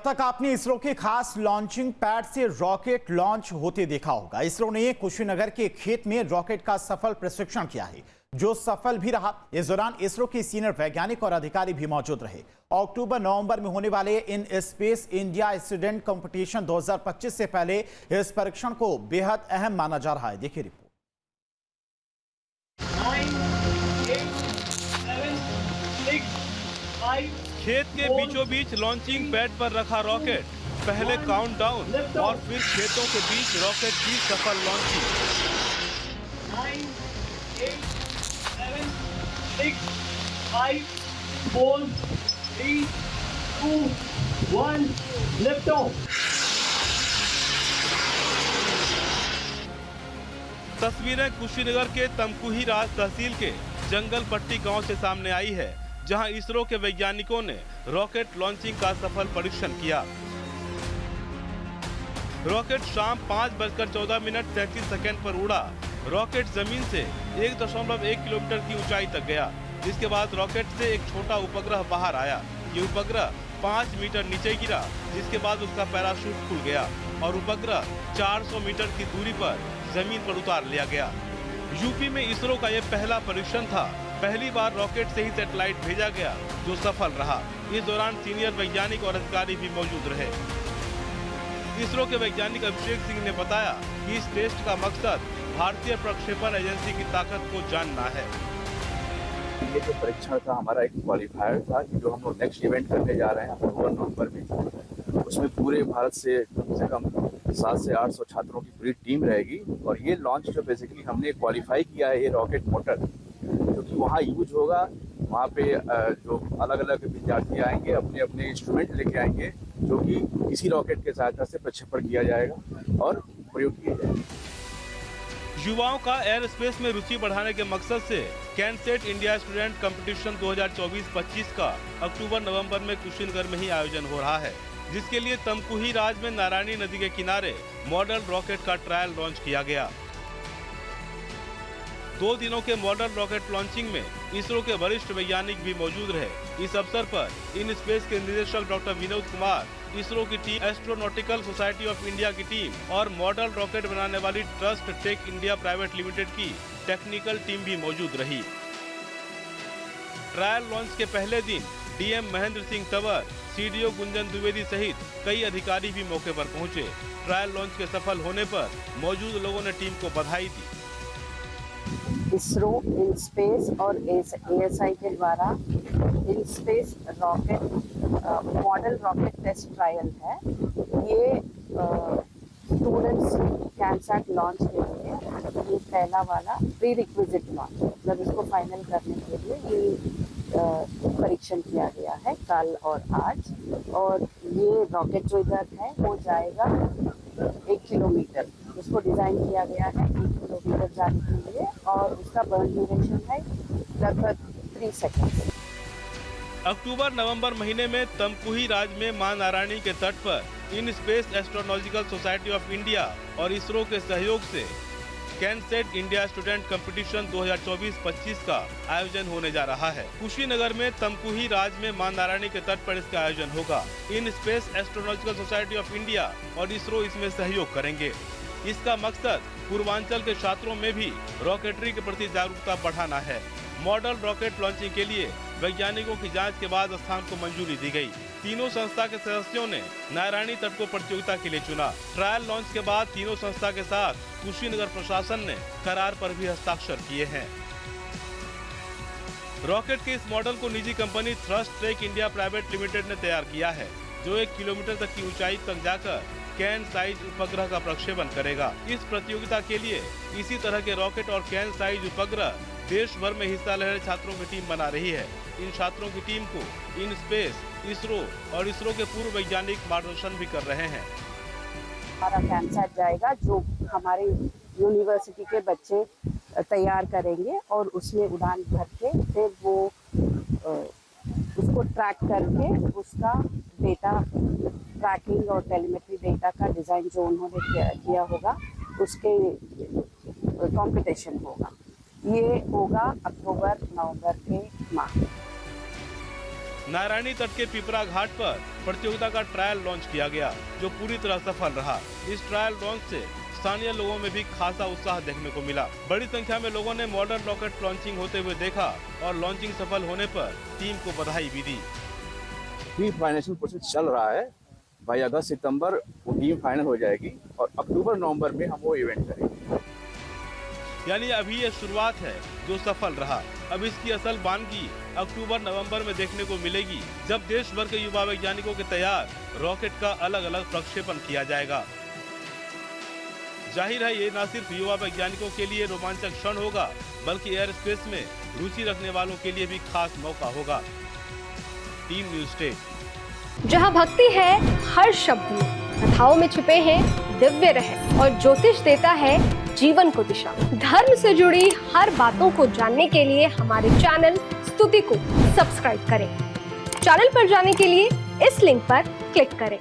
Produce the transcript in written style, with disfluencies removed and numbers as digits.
तक आपने इसरो के खास लॉन्चिंग पैड से रॉकेट लॉन्च होते देखा होगा। इसरो ने कुशीनगर के खेत में रॉकेट का सफल प्रशिक्षण किया है, जो सफल भी रहा। इस दौरान इसरो के सीनियर वैज्ञानिक और अधिकारी भी मौजूद रहे। अक्टूबर-नवंबर में होने वाले in space India student competition 2025 से पहले इस परीक्षण को बेहद अहम माना जा रहा है। देखिए रिपोर्ट। 9, 8, 7, 6, 5 खेत के बीचों बीच लॉन्चिंग पैड पर रखा रॉकेट, पहले काउंटडाउन और फिर खेतों के बीच रॉकेट की सफल लॉन्चिंग। 9, 8, 7, 6, 5, 4, 3, 2, 1, lift off। तस्वीरें कुशीनगर के तमकुही राज तहसील के जंगल पट्टी गांव से सामने आई है, जहां इसरो के वैज्ञानिकों ने रॉकेट लॉन्चिंग का सफल परीक्षण किया। रॉकेट शाम 5:14:33 पर उड़ा। रॉकेट जमीन से 1.1 किलोमीटर की ऊंचाई तक गया। इसके बाद रॉकेट से एक छोटा उपग्रह बाहर आया। ये उपग्रह 5 मीटर नीचे गिरा, जिसके बाद उसका पैराशूट खुल गया और उपग्रह 400 मीटर की दूरी पर जमीन पर उतार लिया गया। यूपी में इसरो का यह पहला परीक्षण था। पहली बार रॉकेट से ही सैटेलाइट भेजा गया, जो सफल रहा। इस दौरान सीनियर वैज्ञानिक और अधिकारी भी मौजूद रहे। इसरो के वैज्ञानिक अभिषेक सिंह ने बताया कि इस टेस्ट का मकसद भारतीय प्रक्षेपण एजेंसी की ताकत को जानना है। ये जो परीक्षण था हमारा एक क्वालिफायर था, जो हम लोग नेक्स्ट इवेंट करने जा रहे हैं अक्टूबर-नवंबर में। उसमें पूरे भारत से कम 700 से 800 छात्रों की पूरी टीम रहेगी। और ये लॉन्च जो बेसिकली हमने क्वालिफाई किया है, ये रॉकेट मोटर क्योंकि वहाँ यूज होगा। वहाँ पे जो अलग अलग विद्यार्थी आएंगे, अपने अपने इंस्ट्रूमेंट लेके आएंगे, जो कि इसी रॉकेट के सहायता से प्रक्षेपण किया जाएगा और प्रयोग किया जाएगा। युवाओं का एयर स्पेस में रुचि बढ़ाने के मकसद से कैनसेट इंडिया स्टूडेंट कंपटीशन 2024-25 का अक्टूबर-नवंबर में कुशीनगर में ही आयोजन हो रहा है, जिसके लिए तमकुही राज में नारायणी नदी के किनारे मॉडल रॉकेट का ट्रायल लॉन्च किया गया। 2 दिनों के मॉडल रॉकेट लॉन्चिंग में इसरो के वरिष्ठ वैज्ञानिक भी मौजूद रहे। इस अवसर पर इन स्पेस के निदेशक डॉक्टर विनोद कुमार, इसरो की team, astronautical society of India की टीम और मॉडल रॉकेट बनाने वाली trust tech India private limited की टेक्निकल टीम भी मौजूद रही। ट्रायल लॉन्च के पहले दिन डीएम महेंद्र सिंह तंवर, सीडीओ गुंजन द्विवेदी सहित कई अधिकारी भी मौके पर पहुंचे। ट्रायल लॉन्च के सफल होने पर मौजूद लोगों ने टीम को बधाई दी। इसरो इन स्पेस और एएसआई के द्वारा in space rocket model rocket test trial है। ये स्टूडेंट्स कैनसैट लॉन्च के लिए ये पहला वाला प्री रिक्विजिट लॉन्च, मतलब इसको फाइनल करने के लिए ये परीक्षण किया गया है कल और आज। और ये रॉकेट जो इधर है वो जाएगा 1 किलोमीटर। उसको डिज़ाइन किया गया है 1 किलोमीटर जाने के लिए और उसका बर्न ड्यूरेशन है लगभग 3 सेकंड। अक्टूबर-नवंबर महीने में तमकुही राज में मां नारायणी के तट पर in space astronautical society of India और इसरो के सहयोग से कैनसेट इंडिया स्टूडेंट कंपटीशन 2024-25 का आयोजन होने जा रहा है। कुशीनगर में तमकुही राज में मां नारायणी के तट पर इसका आयोजन होगा। In space astronautical society of India और इसरो इसमें सहयोग करेंगे। इसका मकसद पूर्वांचल के छात्रों में भी रॉकेटरी के प्रति जागरूकता बढ़ाना है। मॉडल रॉकेट लॉन्चिंग के लिए वैज्ञानिकों की जांच के बाद स्थान को मंजूरी दी गई। तीनों संस्था के सदस्यों ने नारायणी तट को प्रतियोगिता के लिए चुना। ट्रायल लॉन्च के बाद तीनों संस्था के साथ कुशीनगर प्रशासन ने करार पर भी हस्ताक्षर किए हैं। रॉकेट के इस मॉडल को निजी company thrust tech India private limited ने तैयार किया है, जो 1 किलोमीटर तक की ऊंचाई तक जाकर कैन साइज उपग्रह का प्रक्षेपण करेगा। इस प्रतियोगिता के लिए इसी तरह के रॉकेट और कैन साइज उपग्रह देश भर में हिस्सा ले रहे छात्रों की टीम बना रही है। इन छात्रों की टीम को इन स्पेस, इसरो और इसरो के पूर्व वैज्ञानिक मार्गदर्शन भी कर रहे हैं। हमारा कैनसैट जाएगा जो हमारे यूनिवर्सिटी के बच्चे तैयार करेंगे और उसमें उड़ान भर के फिर वो उसको ट्रैक करके उसका डेटा ट्रैकिंग और टेलीमेट्री डेटा का डिज़ाइन जो उन्होंने किया होगा उसके कंपटीशन होगा। ये होगा अक्टूबर-नवंबर के माह। नारायणी तट के पिपरा घाट पर प्रतियोगिता का ट्रायल लॉन्च किया गया, जो पूरी तरह सफल रहा। इस ट्रायल लॉन्च से स्थानीय लोगों में भी खासा उत्साह देखने को मिला। बड़ी संख्या में लोगों ने मॉडर्न रॉकेट लॉन्चिंग होते हुए देखा और लॉन्चिंग सफल होने पर टीम को बधाई भी दी। प्री फाइनेंशियल प्रोसेस चल रहा है। भाई अगस्त सितंबर वो टीम फाइनल हो जाएगी और अक्टूबर नवंबर में हम वो इवेंट करेंगे। यानी अभी ये शुरुआत है जो सफल रहा। अब इसकी असल बानगी अक्टूबर नवंबर में देखने को मिलेगी, जब देश भर के युवा वैज्ञानिकों के तैयार रॉकेट का अलग अलग प्रक्षेपण किया जाएगा। जाहिर है ये न सिर्फ युवा वैज्ञानिकों के लिए रोमांचक क्षण होगा, बल्कि एयर स्पेस में रुचि रखने वालों के लिए भी खास मौका होगा। Team news state. जहां भक्ति है हर शब्द में, कथाओं में छुपे हैं दिव्य रहस्य और ज्योतिष देता है जीवन को दिशा। धर्म से जुड़ी हर बातों को जानने के लिए हमारे चैनल स्तुति को सब्सक्राइब करें। चैनल पर जाने के लिए इस लिंक पर क्लिक करें।